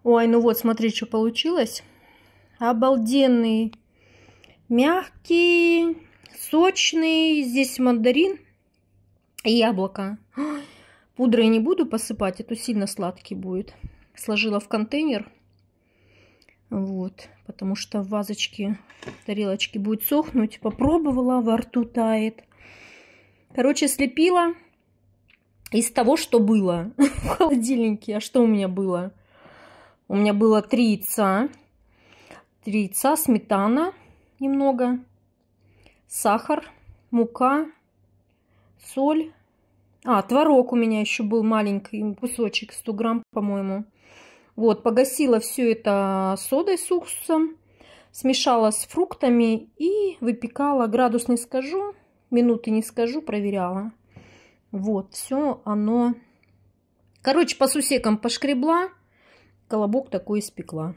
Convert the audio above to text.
Ой, ну вот, смотри, что получилось. Обалденный. Мягкий, сочный. Здесь мандарин и яблоко. Пудрой не буду посыпать, а то сильно сладкий будет. Сложила в контейнер. Вот, потому что в вазочке, в тарелочке будет сохнуть. Попробовала, во рту тает. Короче, слепила из того, что было в холодильнике. А что у меня было? У меня было 3 яйца. 3 яйца, сметана немного, сахар, мука, соль. Творог у меня еще был маленький кусочек, 100 грамм, по-моему. Вот, погасила все это содой с уксусом, смешала с фруктами и выпекала. Градус не скажу, минуты не скажу, проверяла. Вот, все оно... Короче, по сусекам пошкребла, колобок такой испекла.